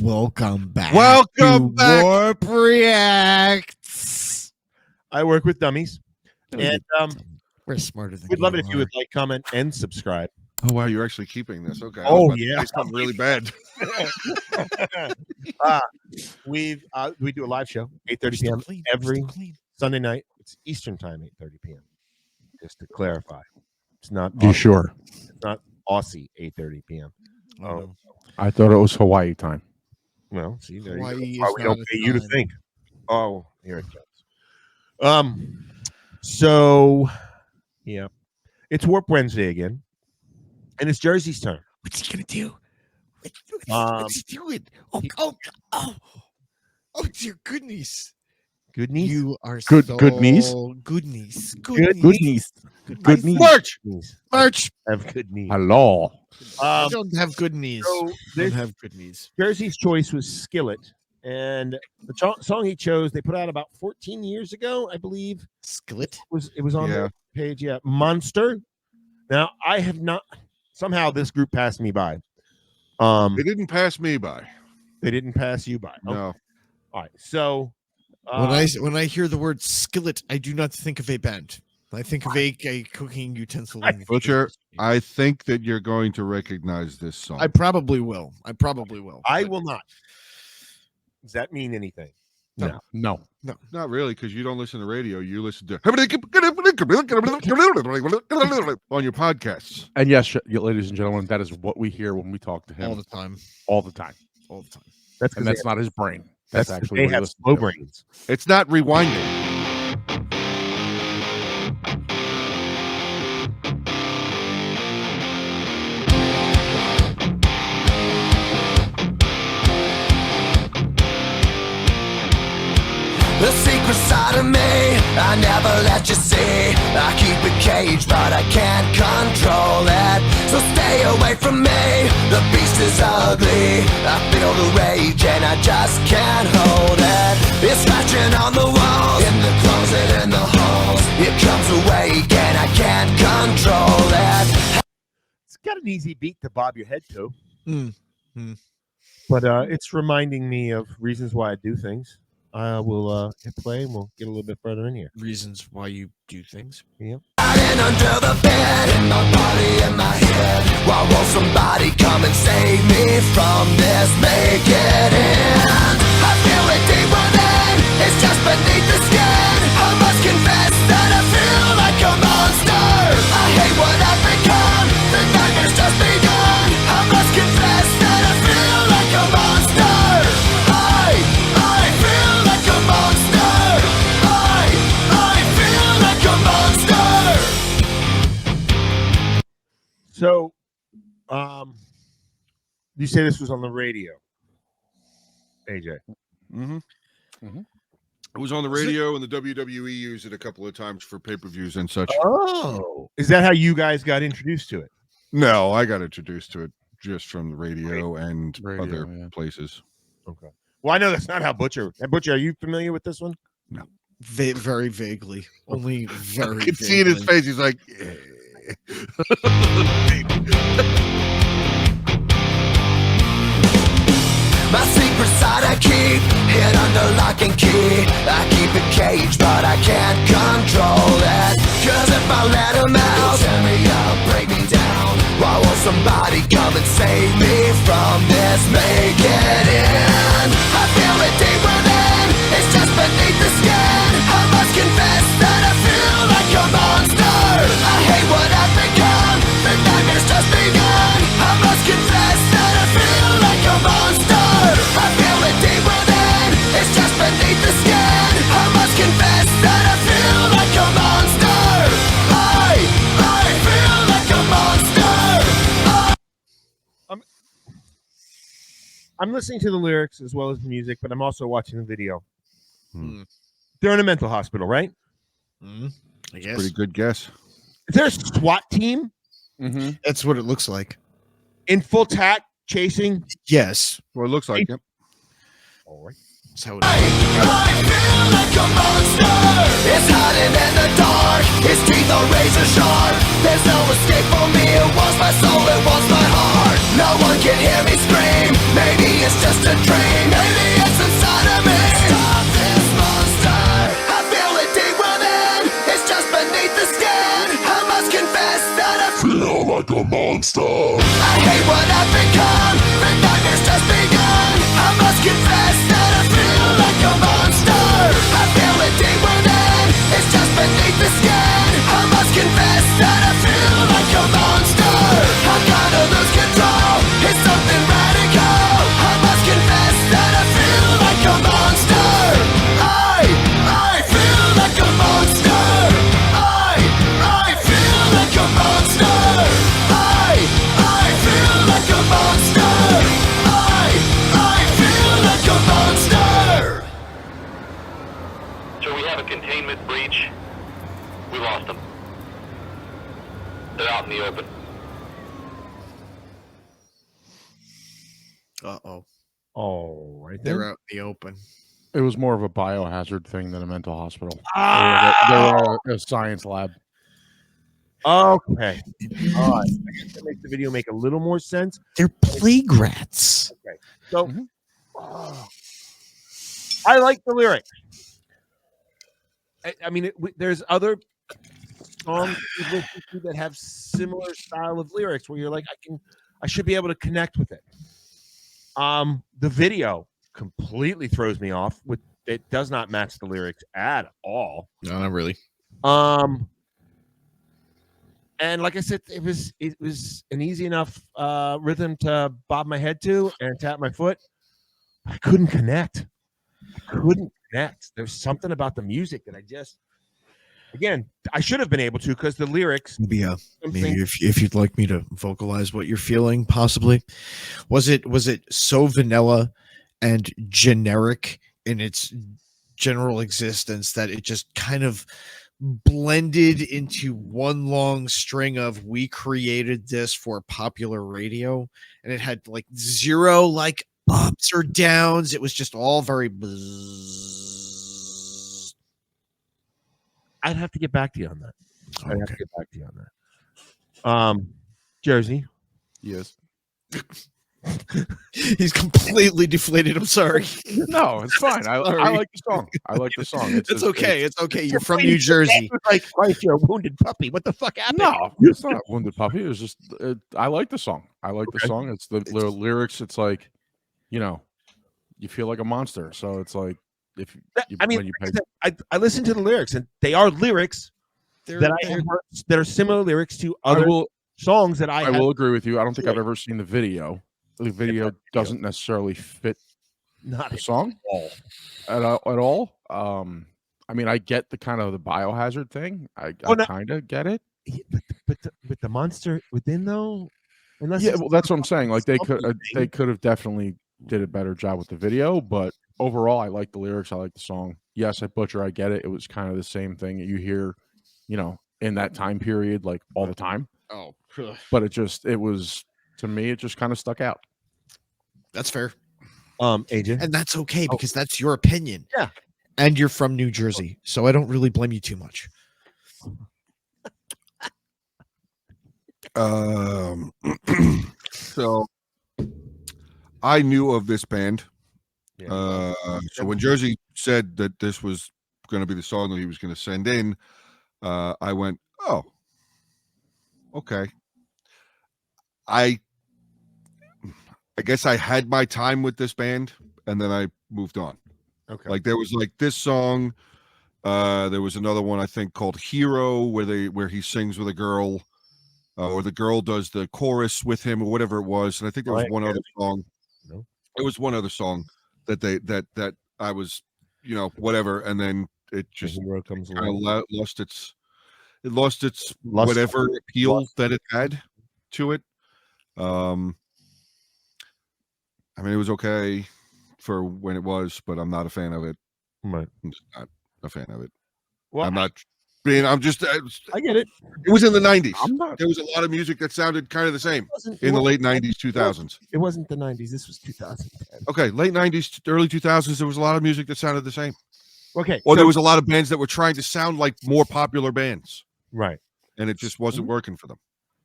Welcome back. Welcome back. WARRP Reacts. I work with dummies, and We're smarter than we'd love it if you are. would like, comment, and subscribe. Oh wow, you're actually keeping this. Okay. Oh, yeah. It's something really bad. We do a live show 8:30 p.m. every Sunday night. It's Eastern time, 8:30 p.m. Just to clarify, it's not. You sure? It's not Aussie 8:30 p.m. Oh, I thought it was Hawaii time. Well, see, there you Hawaii go. is Why we not don't a pay you to time. think. Oh, here it comes. So, yeah, it's WARRP Wednesday again, and it's Jersey's turn. what's he gonna do? What's he doing? Oh, dear goodness! Good news. You are Good- so good knees? Goodness. Good knees. Good knees. March. March. Have good knees. Hello. I don't have good knees. So I this don't have good knees. Jersey's choice was Skillet, and the song he chose they put out about 14 years ago, I believe. Skillet. It was on the page, yeah. Monster. Now I have not. Somehow this group passed me by. They didn't pass me by. They didn't pass you by. No. Okay. All right. So When I hear the word skillet, I do not think of a band. I think of a cooking utensil. Butcher, I think that you're going to recognize this song. I probably will. I will not. Does that mean anything? No. Not really, because you don't listen to radio. You listen to on your podcasts. And yes, ladies and gentlemen, that is what we hear when we talk to him all the time. all the time. All the time. That's And that's not his brain. that's actually they what he have listens slow to. brains. It's not rewinding. The secret side of me, I never let you see. I keep it caged, but I can't control it. So stay away from me, the beast is ugly. I feel the rage and I just can't hold it. It's scratching on the walls, in the closet, in the halls. It comes awake and I can't control it. It's got an easy beat to bob your head to. But it's reminding me of reasons why I do things. I will hit play and we'll get a little bit further in here. Reasons why you do things. Yeah. Hiding under the bed, in my body, in my head. Why won't somebody come and save me from this? Make it end. I feel it deep within, it's just beneath the skin. I must confess that I feel like a monster. I hate what I've become, the nightmare's just begun. I must confess that I feel like a monster. I feel like a monster. I feel like a monster. So, you say this was on the radio, AJ? It was on the radio, and the WWE used it a couple of times for pay-per-views and such. Oh, is that how you guys got introduced to it? No, I got introduced to it just from the radio and other places. Okay. Well, I know that's not how Butcher. Butcher, are you familiar with this one? No. Very vaguely. Only very. I can see in his face. He's like, my secret side I keep hid under lock and key. I keep it caged, but I can't control it. Cause if I let him out, he'll tear me up, break me down. Why won't somebody come and save me from this? Make it end. I feel it deep within, it's just beneath the skin. I must confess that I feel like a monster. I hate what I've become, the nightmare's just begun. I must confess that I feel like a monster. I feel it deep within, it's just beneath the skin. I must confess that I feel like a monster. I feel like a monster. I'm listening to the lyrics as well as the music, but I'm also watching the video. They're in a mental hospital, right? I guess. pretty good guess. Is there a SWAT team That's what it looks like. in full tack chasing? Yes. Well, it looks like it. All right. That's how it is. I feel like a monster. It's hiding in the dark, his teeth are razor sharp. There's no escape for me, it wants my soul, it wants my heart. No one can hear me scream, maybe it's just a dream. monster. I hate what I've become. The nightmare's just begun. I must confess that I feel like a monster. I feel it deep within. It's just beneath the skin. I must confess that I feel like a monster. I'm gonna lose control. It's something radical. I must confess that I feel like a monster. I feel like a monster. I feel like a monster. I feel like a monster. I feel like a monster. So we have a containment breach. We lost them. They're out in the open. Uh-oh. Oh, right They're there. out in the open. It was more of a biohazard thing than a mental hospital. Ah! They're a science lab. Okay. All right. I guess that makes the video make a little more sense. They're plague rats. Okay. So, Mhm. I like the lyrics. I mean, there's other songs you listen to that have similar style of lyrics where you're like, I should be able to connect with it. The video completely throws me off. It does not match the lyrics at all. No, not really. And like I said, it was an easy enough rhythm to bob my head to and tap my foot. I couldn't connect. There's something about the music that I should have been able to because the lyrics. Yeah, maybe if you'd like me to vocalize what you're feeling, possibly. Was it so vanilla and generic in its general existence that it just kind of blended into one long string of we created this for popular radio, and it had like zero like ups or downs. It was just all very buzz. I'd have to get back to you on that. Jersey. Yes. He's completely deflated. I'm sorry. No, it's fine. I like the song. I like the song. It's okay. It's okay. You're from New Jersey. Like, if you're a wounded puppy, what the fuck happened? No, it's not a wounded puppy. It was just I like the song. The song. It's the lyrics. It's like, you feel like a monster. So it's like I listen to the lyrics, and they are lyrics that are similar lyrics to other songs that I will agree with you. I don't think I've ever seen the video. The video doesn't necessarily fit the song at all. I mean, I get the kind of the biohazard thing. I kind of get it. But the monster within though, well, that's what I'm saying. Like they could have definitely did a better job with the video, but overall, I like the lyrics. I like the song. Yes, I butcher. I get it. It was kind of the same thing that you hear, in that time period, like all the time. Oh, but it was to me, it just kind of stuck out. That's fair. AJ, and that's okay because that's your opinion. Yeah, and you're from New Jersey, so I don't really blame you too much. So I knew of this band. So when Jersey said that this was going to be the song that he was going to send in, I went, oh, okay. I guess I had my time with this band, and then I moved on. Okay. Like there was like this song. There was another one I think called "Hero," where he sings with a girl, or the girl does the chorus with him, or whatever it was. And I think there was one other song. No, it was one other song that I was, whatever, and then it just kind of lost its whatever appeal that it had to it. I mean, it was okay for when it was, but I'm not a fan of it. Right. I'm just not a fan of it. Well, I get it. It was in the 90s. There was a lot of music that sounded kind of the same in the late 90s, 2000s. It wasn't the 90s. This was 2010. Okay, late 90s, early 2000s, there was a lot of music that sounded the same. Okay. Or there was a lot of bands that were trying to sound like more popular bands. Right. And it just wasn't working for them.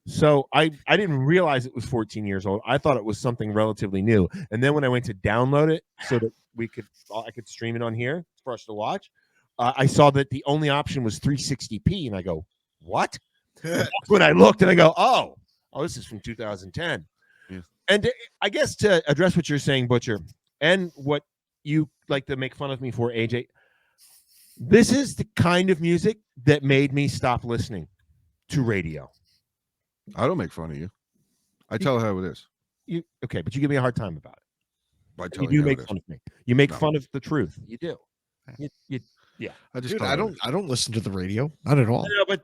So I didn't realize it was 14 years old. I thought it was something relatively new. And then when I went to download it so that I could stream it on here for us to watch, I saw that the only option was 360p, and I go, what? That's when I looked and I go, oh, Oh, this is from 2010. Yeah. And I guess to address what you're saying, Butcher, and what you like to make fun of me for, AJ, this is the kind of music that made me stop listening to radio. I don't make fun of you. I tell how it is. Okay, but you give me a hard time about it. By You telling do you how make it is. fun of me. You make No. fun of the truth. You do. Yeah. I just Dude, tell I you how it don't is. I don't listen to the radio. Not at all. I know,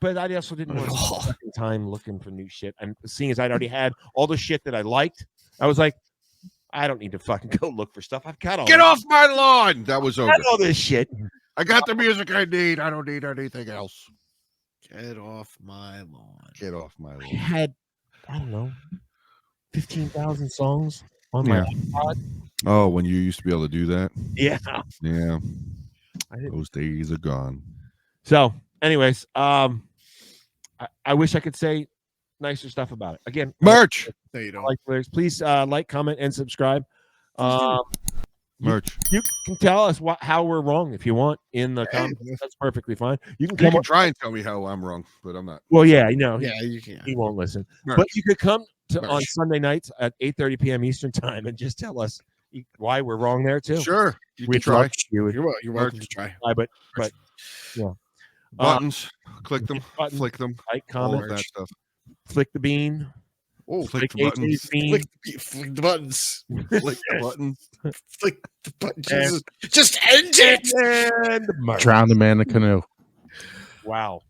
but I also didn't want to spend fucking time looking for new shit. And seeing as I'd already had all the shit that I liked, I was like, I don't need to fucking go look for stuff. I've got all Get this- off my lawn. That was over. I've got all this shit. I got the music I need. I don't need anything else. Get off my lawn. Get off my I lawn. had, I don't know, 15,000 songs on my iPod. Oh, when you used to be able to do that. Yeah. Yeah. I didn't. Those days are gone. So, anyways, I wish I could say nicer stuff about it. Again, Merch. No, you don't. like lyrics. Please like, comment, and subscribe. Merch. You can tell us how we're wrong if you want in the comments. That's perfectly fine. You can You come can up. try and tell me how I'm wrong, but I'm not. Well, yeah, I know. Yeah, you can. He won't listen. Merch. But you could come to on Merch. Sunday nights at 8:30 p.m. Eastern time and just tell us why we're wrong there too. Sure. You can We'd try. love you. You're welcome to try. But yeah. Buttons. Click them. Buttons, Flick them. like, All comment, of that stuff. flick the bean. Oh, Flick the AJ's buttons. bean. flick the buttons. Flick the buttons. Flick the buttons. Just end it. And Drown the man in the canoe. wow.